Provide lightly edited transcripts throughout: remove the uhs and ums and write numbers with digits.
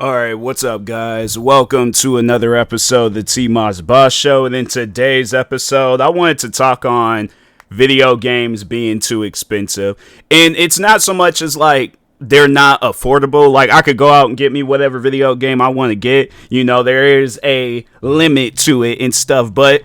All right, what's up, guys? Welcome to another episode of the TMossBoss Show. And in today's episode, I wanted to talk on video games being too expensive. And it's not so much as like they're not affordable. Like, I could go out and get me whatever video game I want to get. You know, there is a limit to it and stuff. But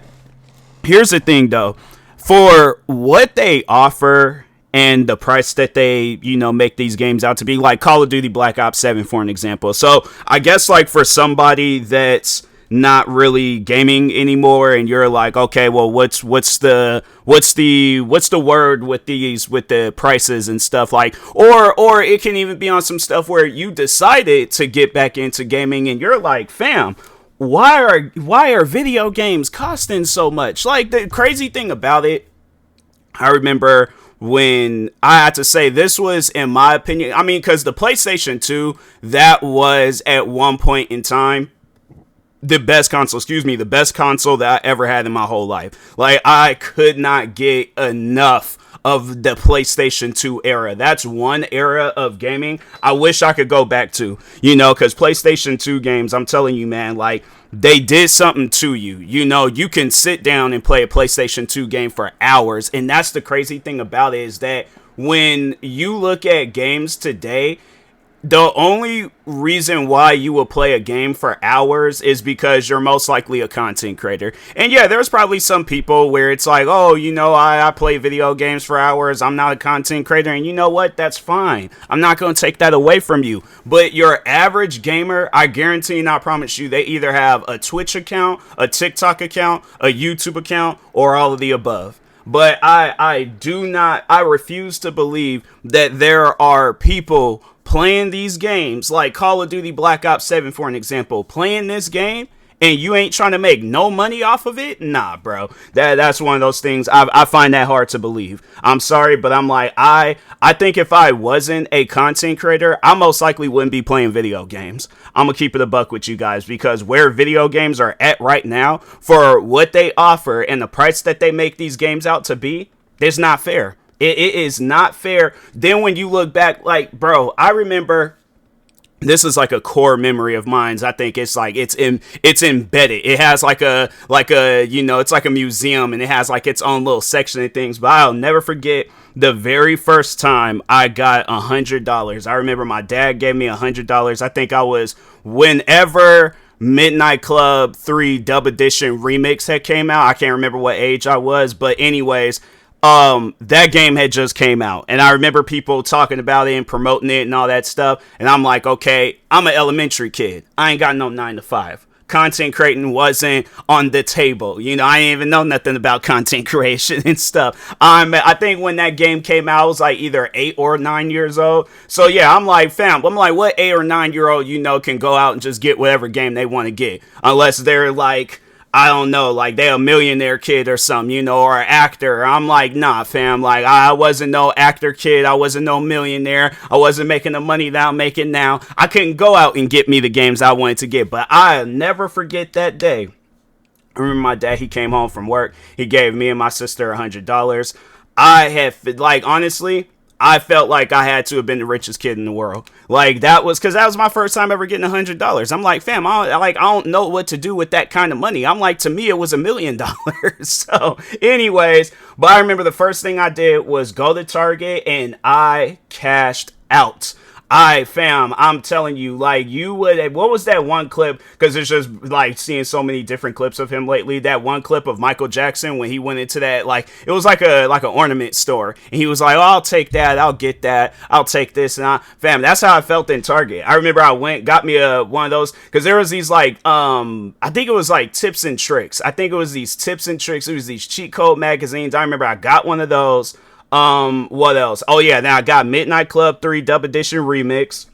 here's the thing, though. For what they offer and the price that they, make these games out to be, like Call of Duty Black Ops 7, for an example. So I guess like for somebody that's not really gaming anymore and you're like, okay, well, what's the word with the prices and stuff, like, or it can even be on some stuff where you decided to get back into gaming and you're like, fam, why are video games costing so much? Like, the crazy thing about it, I remember when I had to say, this was, in my opinion, I mean, because the PlayStation 2, that was at one point in time the best console that I ever had in my whole life. Like, I could not get enough of the PlayStation 2 era. That's one era of gaming I wish I could go back to, because PlayStation 2 games, I'm telling you, man, like, they did something to you. You can sit down and play a PlayStation 2 game for hours. And that's the crazy thing about it, is that when you look at games today, the only reason why you will play a game for hours is because you're most likely a content creator. And yeah, there's probably some people where it's like, oh, I play video games for hours. I'm not a content creator. And you know what? That's fine. I'm not going to take that away from you. But your average gamer, I guarantee and I promise you, they either have a Twitch account, a TikTok account, a YouTube account, or all of the above. But I refuse to believe that there are people playing these games like Call of Duty Black Ops 7, for an example, playing this game and you ain't trying to make no money off of it. Nah, bro, that's one of those things I find that hard to believe. I'm sorry, but I'm like, I think if I wasn't a content creator, I most likely wouldn't be playing video games. I'm gonna keep it a buck with you guys, because where video games are at right now, for what they offer and the price that they make these games out to be, it's not fair. It is not fair. Then when you look back, like, bro, I remember, this is like a core memory of mine. I think it's like it's embedded. It has like a it's like a museum, and it has like its own little section and things. But I'll never forget the very first time I got $100. I remember my dad gave me $100. I think I was whenever Midnight Club 3 Dub Edition Remix had came out. I can't remember what age I was, but anyways, that game had just came out, and I remember people talking about it and promoting it and all that stuff. And I'm like, okay, I'm an elementary kid. I ain't got no 9 to 5. Content creating wasn't on the table. I didn't even know nothing about content creation and stuff. I think when that game came out, I was like either 8 or 9 years old. So yeah, I'm like, fam, what 8 or 9-year-old, can go out and just get whatever game they want to get, unless they're like, I don't know, like they a millionaire kid or something, or an actor. I'm like, nah, fam, like I wasn't no actor kid. I wasn't no millionaire. I wasn't making the money that I'm making now. I couldn't go out and get me the games I wanted to get. But I'll never forget that day. I remember my dad, he came home from work. He gave me and my sister $100. I had, like, honestly, I felt like I had to have been the richest kid in the world. Like, that was because that was my first time ever getting $100. I'm like, fam, I don't know what to do with that kind of money. I'm like, to me, it was $1 million. So anyways, but I remember the first thing I did was go to Target and I cashed out. I'm telling you, like, what was that one clip? Because it's just like seeing so many different clips of him lately. That one clip of Michael Jackson when he went into that, like, it was like an ornament store, and he was like, oh, I'll take that, I'll get that, I'll take this, and that's how I felt in Target. I remember I got me one of those, because there was these like, I think it was like tips and tricks. I think it was these tips and tricks. It was these cheat code magazines. I remember I got one of those. What else? Oh yeah, now I got Midnight Club 3 Dub Edition Remix.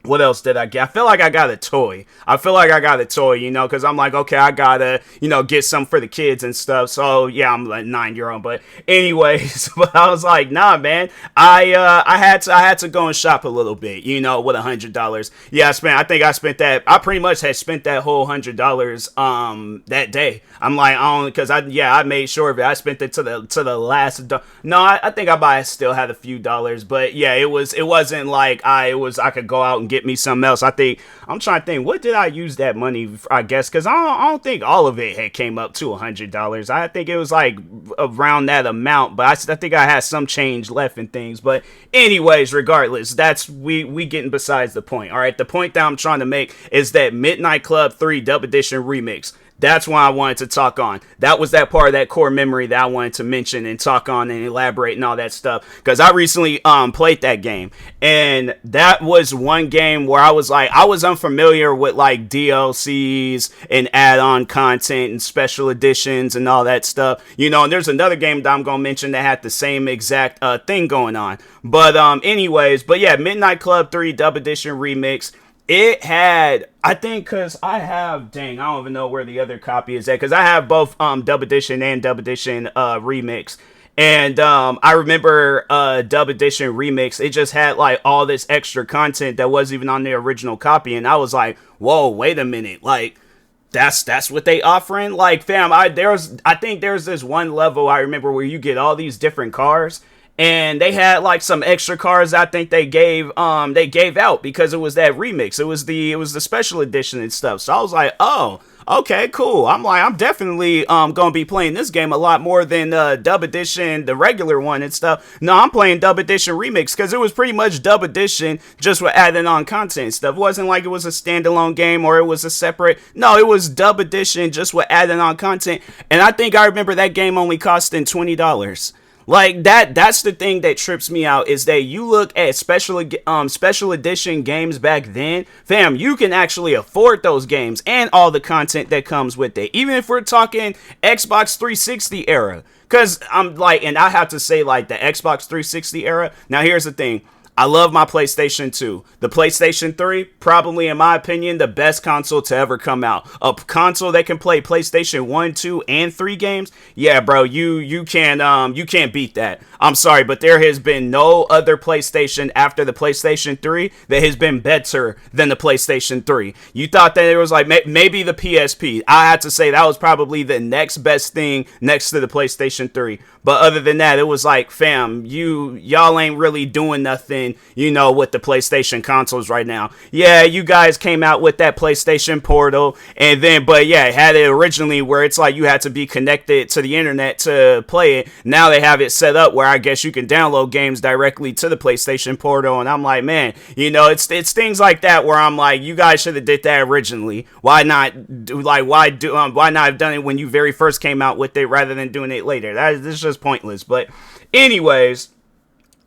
What else did I get? I feel like I got a toy. Because I'm like, okay, I gotta, get some for the kids and stuff. So yeah, I'm like 9-year-old. But anyways, but I was like, nah, man. I had to go and shop a little bit, with $100. Yeah, I pretty much had spent that whole $100 that day. I'm like, I made sure of it. I spent it to the last. I think I still had a few dollars, but yeah, it wasn't like I could go out and get get me something else. I'm trying to think, what did I use that money for, I guess, because I don't think all of it had came up to $100. I think it was like around that amount, but I think I had some change left in things. But anyways, regardless, that's we getting besides the point. All right, the point that I'm trying to make is that Midnight Club 3 Dub Edition Remix. That's why I wanted to talk on. That was that part of that core memory that I wanted to mention and talk on and elaborate and all that stuff. Because I recently played that game. And that was one game where I was unfamiliar with like DLCs and add-on content and special editions and all that stuff. You know, and there's another game that I'm going to mention that had the same exact thing going on. But anyways, but yeah, Midnight Club 3 Dub Edition Remix. It had, I think, because I have, I don't even know where the other copy is at, because I have both Dub Edition and Dub Edition Remix. And I remember Dub Edition Remix, it just had like all this extra content that wasn't even on the original copy. And I was like, whoa, wait a minute, like, that's what they offering? Like, fam, I think there's this one level I remember where you get all these different cars. And they had like some extra cars I think they gave out because it was that remix. It was the special edition and stuff. So I was like, oh, okay, cool. I'm definitely gonna be playing this game a lot more than Dub Edition, the regular one and stuff. No, I'm playing Dub Edition Remix because it was pretty much Dub Edition just with adding on content and stuff. It wasn't like it was a standalone game or it was a separate. No, it was Dub Edition just with adding on content. And I think I remember that game only costing $20. Like that's the thing that trips me out is that you look at special edition games back then, fam, you can actually afford those games and all the content that comes with it. Even if we're talking Xbox 360 era, cuz I'm like, and I have to say like the Xbox 360 era. Now here's the thing. I love my PlayStation 2. The PlayStation 3, probably in my opinion, the best console to ever come out. A console that can play PlayStation 1, 2, and 3 games. Yeah, bro, you can't beat that. I'm sorry, but there has been no other PlayStation after the PlayStation 3 that has been better than the PlayStation 3. You thought that it was like maybe the PSP. I had to say that was probably the next best thing next to the PlayStation 3. But other than that, it was like, fam, y'all ain't really doing nothing, you know, with the PlayStation consoles right now. Yeah, you guys came out with that PlayStation Portal, and then, but yeah, it had it originally where it's like you had to be connected to the internet to play it. Now they have it set up where I guess you can download games directly to the PlayStation Portal, and I'm like, man, you know, it's things like that where I'm like, you guys should have did that originally. Why not have done it when you very first came out with it rather than doing it later? This is just pointless. But anyways,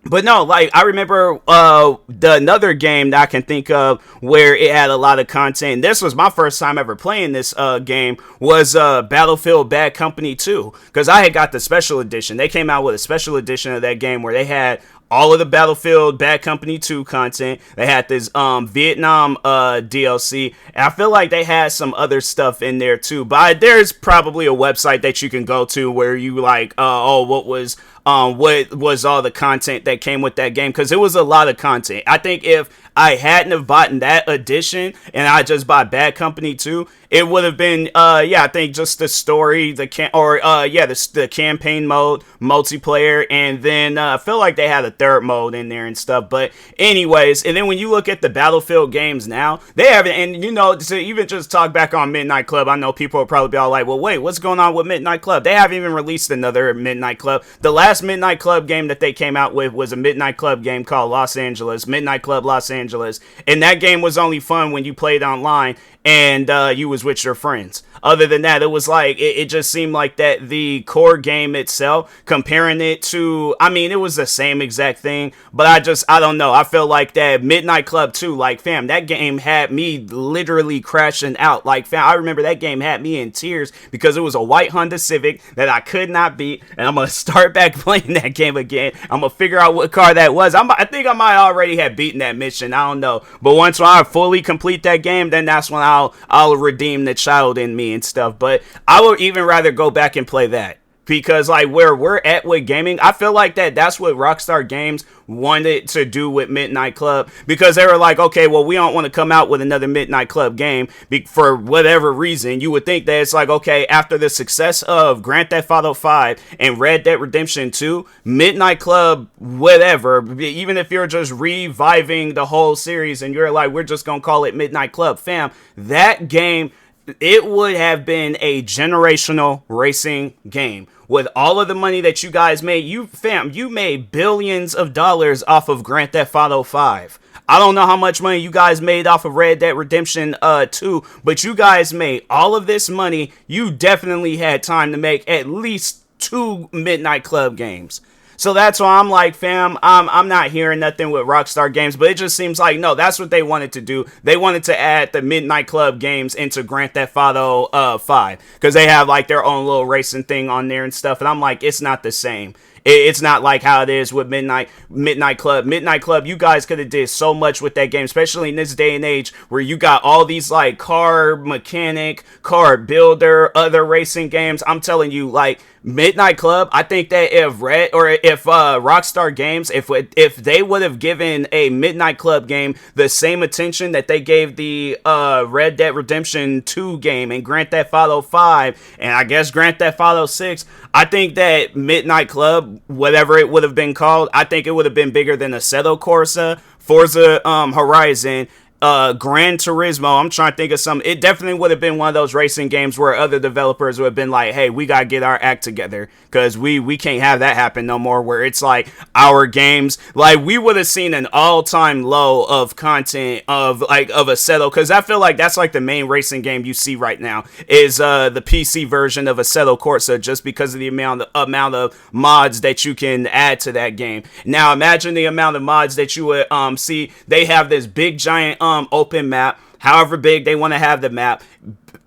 but no, like I remember another game that I can think of where it had a lot of content. And this was my first time ever playing this game was Battlefield Bad Company 2, because I had got the special edition. They came out with a special edition of that game where they had all of the Battlefield Bad Company 2 content. They had this Vietnam DLC. And I feel like they had some other stuff in there too. But there's probably a website that you can go to where you like, what was all the content that came with that game, because it was a lot of content. I think if I hadn't have bought that edition and I just bought Bad Company 2, it would have been I think just the story, the campaign mode, multiplayer, and then I feel like they had a third mode in there and stuff. But anyways, and then when you look at the Battlefield games now, they haven't, and you know, to even just talk back on Midnight Club, I know people will probably be all like, well, wait, what's going on with Midnight Club? They haven't even released another Midnight Club. The last Midnight Club game that they came out with was a Midnight Club game called Midnight Club Los Angeles, and that game was only fun when you played online and you was with your friends. Other than that, it was like, it just seemed like that the core game itself, comparing it to, I mean, it was the same exact thing, but I don't know. I feel like that Midnight Club 2, like, fam, that game had me literally crashing out. Like, fam, I remember that game had me in tears because it was a white Honda Civic that I could not beat, and I'm going to start back playing that game again. I'm going to figure out what car that was. I think I might already have beaten that mission. I don't know. But once I fully complete that game, then that's when I'll redeem the child in me and stuff. But I would even rather go back and play that, because like where we're at with gaming, I feel like that's what Rockstar Games wanted to do with Midnight Club, because they were like, okay, well, we don't want to come out with another Midnight Club game for whatever reason. You would think that it's like, okay, after the success of Grand Theft Auto 5 and Red Dead Redemption 2, Midnight Club, whatever, even if you're just reviving the whole series and you're like, we're just gonna call it Midnight Club, fam, that game, it would have been a generational racing game. With all of the money that you guys made, you made billions of dollars off of Grand Theft Auto 5. I don't know how much money you guys made off of Red Dead Redemption 2, but you guys made all of this money. You definitely had time to make at least 2 Midnight Club games. So that's why I'm like, fam, I'm not hearing nothing with Rockstar Games, but it just seems like, no, that's what they wanted to do. They wanted to add the Midnight Club games into Grand Theft Auto 5, because they have like their own little racing thing on there and stuff, and I'm like, it's not the same. It's not like how it is with Midnight Club. Midnight Club, you guys could have did so much with that game, especially in this day and age where you got all these like car mechanic, car builder, other racing games. I'm telling you, like, Midnight Club, I think that if Rockstar Games, if they would have given a Midnight Club game the same attention that they gave the Red Dead Redemption 2 game and Grand Theft Auto 5 and I guess Grand Theft Auto 6, I think that Midnight Club, whatever it would have been called, I think it would have been bigger than Assetto Corsa, Forza Horizon, Gran Turismo. I'm trying to think of some. It definitely would have been one of those racing games where other developers would have been like, hey, we gotta get our act together, because we can't have that happen no more, where it's like our games, like we would have seen an all-time low of content of Assetto, because I feel like that's like the main racing game you see right now is the PC version of Assetto Corsa, just because of the amount of mods that you can add to that game. Now imagine the amount of mods that you would see. They have this big giant open map, however big they want to have the map,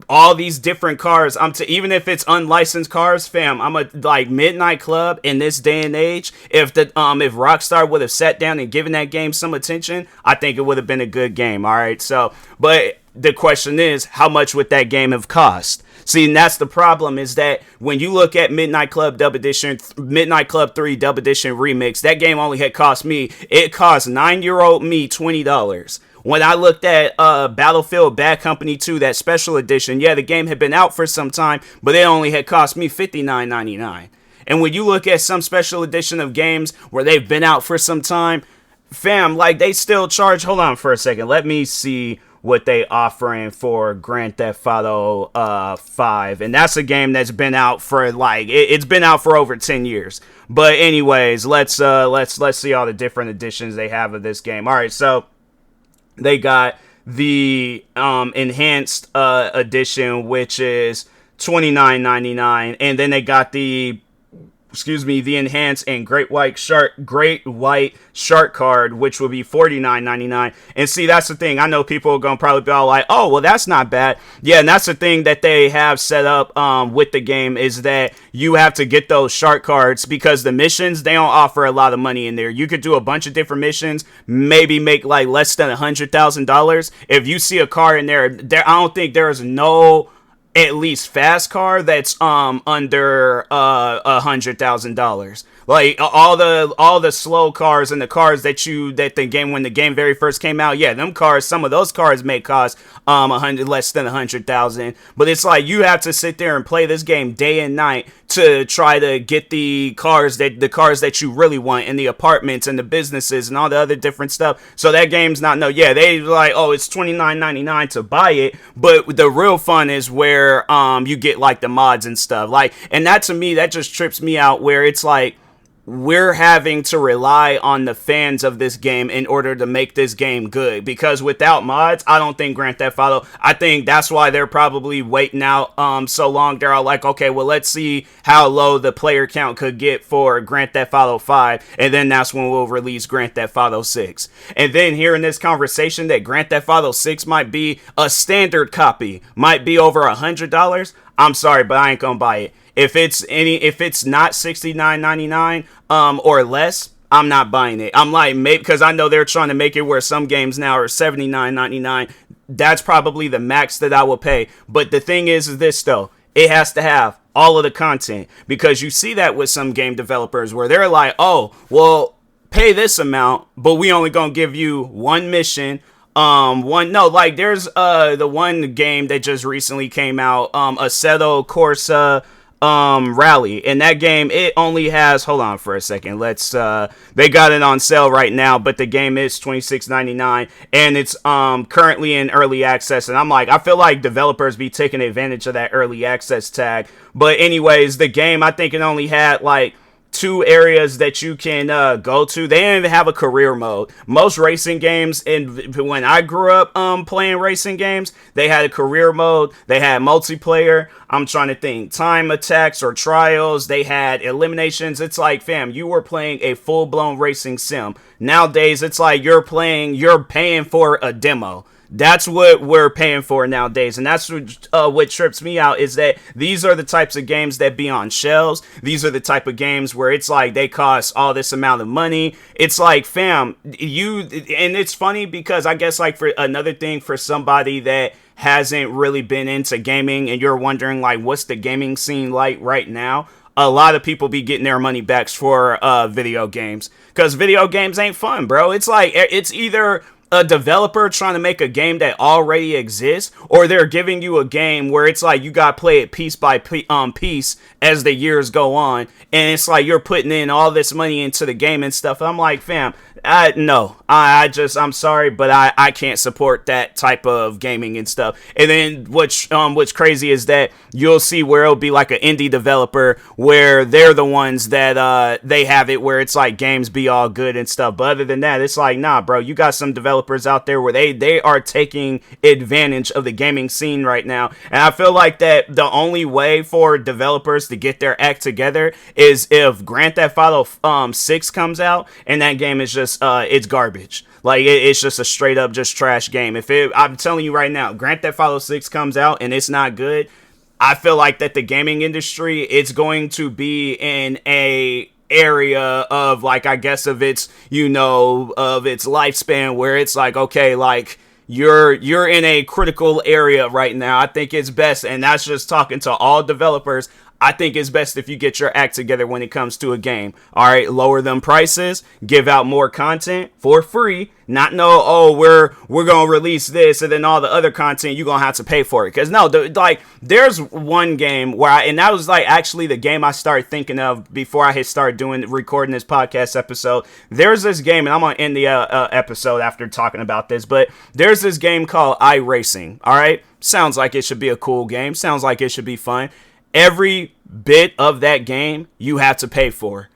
all these different cars. Even if it's unlicensed cars, fam, like Midnight Club in this day and age, if Rockstar would have sat down and given that game some attention, I think it would have been a good game. All right, so but the question is, how much would that game have cost? See, and that's the problem, is that when you look at Midnight Club Dub Edition, Midnight Club 3 Dub Edition Remix, that game only had cost me, it cost 9-year-old me $20. When I looked at Battlefield Bad Company 2, that special edition, yeah, the game had been out for some time, but it only had cost me $59.99. And when you look at some special edition of games where they've been out for some time, fam, like they still charge, hold on for a second, let me see what they offering for Grand Theft Auto 5, and that's a game that's been out for like it's been out for over 10 years. But anyways, let's see all the different editions they have of this game. All right, so they got the enhanced edition, which is $29.99, and then they got the enhanced and great white shark card, which will be $49.99. And see, that's the thing. I know people are gonna probably be all like, oh, well, that's not bad. Yeah, and that's the thing that they have set up with the game, is that you have to get those shark cards, because the missions, they don't offer a lot of money in there. You could do a bunch of different missions, maybe make like less than $100,000. If you see a car in there, I don't think there is no at least fast car that's under $100,000. Like all the slow cars and the cars that when the game very first came out, yeah, them cars, some of those cars may cost less than $100,000. But it's like you have to sit there and play this game day and night to try to get the cars that you really want, in the apartments and the businesses and all the other different stuff. So that game's they like, oh, it's $29.99 to buy it, but the real fun is where you get like the mods and stuff. Like, and that, to me, that just trips me out, where it's like we're having to rely on the fans of this game in order to make this game good, because without mods, I don't think Grand Theft Auto, I think that's why they're probably waiting out so long. They're all like, okay, well, let's see how low the player count could get for Grand Theft Auto 5, and then that's when we'll release Grand Theft Auto 6. And then hearing this conversation that Grand Theft Auto 6 might be a standard copy, might be over $100, I'm sorry, but I ain't gonna buy it. If it's not $69.99 or less, I'm not buying it. I'm like, maybe because I know they're trying to make it where some games now are $79.99. That's probably the max that I will pay. But the thing is this though, it has to have all of the content, because you see that with some game developers where they're like, oh, well, pay this amount, but we only gonna give you one mission. Like there's the one game that just recently came out, Assetto Corsa Rally. In that game, it only has, hold on for a second, they got it on sale right now, but the game is $26.99, and it's currently in early access. And I'm like, I feel like developers be taking advantage of that early access tag. But anyways, the game, I think it only had like 2 areas that you can go to. They didn't even have a career mode. Most racing games, and when I grew up playing racing games, they had a career mode. They had multiplayer. I'm trying to think, time attacks or trials. They had eliminations. It's like, fam, you were playing a full-blown racing sim. Nowadays, it's like you're paying for a demo. That's what we're paying for nowadays, and that's what trips me out, is that these are the types of games that be on shelves. These are the type of games where it's like they cost all this amount of money. It's like, fam, and it's funny because I guess like for another thing, for somebody that hasn't really been into gaming and you're wondering like what's the gaming scene like right now, a lot of people be getting their money back for video games, because video games ain't fun, bro. It's like it's either a developer trying to make a game that already exists, or they're giving you a game where it's like you gotta play it piece by piece as the years go on, and it's like you're putting in all this money into the game and stuff. I'm like, fam, I'm sorry, but I can't support that type of gaming and stuff. And then what's crazy is that you'll see where it'll be like an indie developer where they're the ones that they have it where it's like games be all good and stuff. But other than that, it's like, nah, bro, you got some developers out there where they are taking advantage of the gaming scene right now. And I feel like that the only way for developers to get their act together is if Grand Theft Auto 6 comes out and that game is just it's garbage. Like it's just a straight up just trash game. I'm telling you right now, Grand Theft Auto 6 comes out and it's not good, I feel like that the gaming industry, it's going to be in a area of like, I guess of its, of its lifespan where it's like, okay, like you're in a critical area right now. I think it's best, and that's just talking to all developers, I think it's best if you get your act together when it comes to a game. All right, lower them prices, give out more content for free. Not know, oh, we're gonna release this and then all the other content you're gonna have to pay for it. Because no, there's one game where and that was like actually the game I started thinking of before I had started recording this podcast episode. There's this game, and I'm gonna end the episode after talking about this, but there's this game called iRacing. All right, sounds like it should be a cool game. Sounds like it should be fun. Every bit of that game you have to pay for.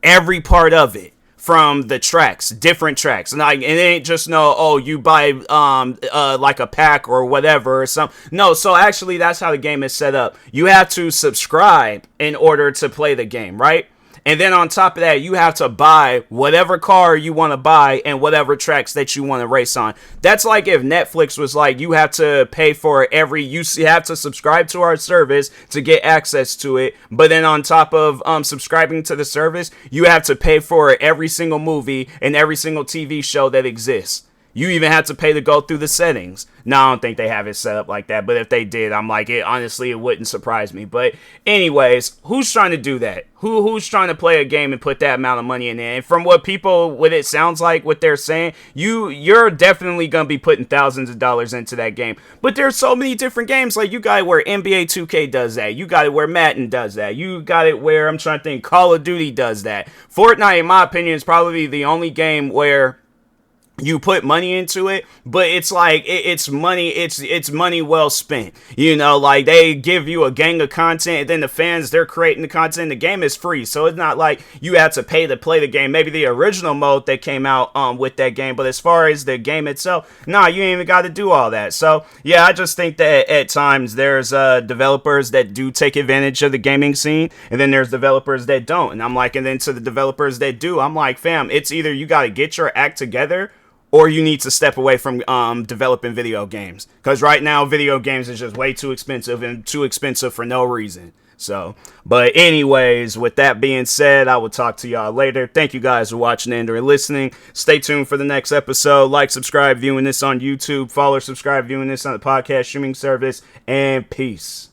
Every part of it. From the tracks, different tracks. And it ain't just you buy like a pack or whatever or something. No, so actually that's how the game is set up. You have to subscribe in order to play the game, right? And then on top of that, you have to buy whatever car you want to buy and whatever tracks that you want to race on. That's like if Netflix was like, you have to pay for you have to subscribe to our service to get access to it. But then on top of subscribing to the service, you have to pay for every single movie and every single TV show that exists. You even have to pay to go through the settings. No, I don't think they have it set up like that. But if they did, I'm like, honestly, it wouldn't surprise me. But anyways, who's trying to do that? Who's trying to play a game and put that amount of money in there? And from what it sounds like, what they're saying, you're definitely going to be putting thousands of dollars into that game. But there's so many different games. Like, you got it where NBA 2K does that. You got it where Madden does that. You got it where, I'm trying to think, Call of Duty does that. Fortnite, in my opinion, is probably the only game where you put money into it, but it's like it's money well spent. Like they give you a gang of content, and then the fans, they're creating the content. The game is free, so it's not like you have to pay to play the game. Maybe the original mode that came out with that game, but as far as the game itself, nah, you ain't even got to do all that. So yeah, I just think that at times there's developers that do take advantage of the gaming scene, and then there's developers that don't. And I'm like, and then to the developers that do, I'm like, fam, it's either you got to get your act together, or you need to step away from developing video games. Because right now, video games is just way too expensive, and too expensive for no reason. So, but anyways, with that being said, I will talk to y'all later. Thank you guys for watching and or listening. Stay tuned for the next episode. Like, subscribe, viewing this on YouTube. Follow, subscribe, viewing this on the podcast streaming service. And peace.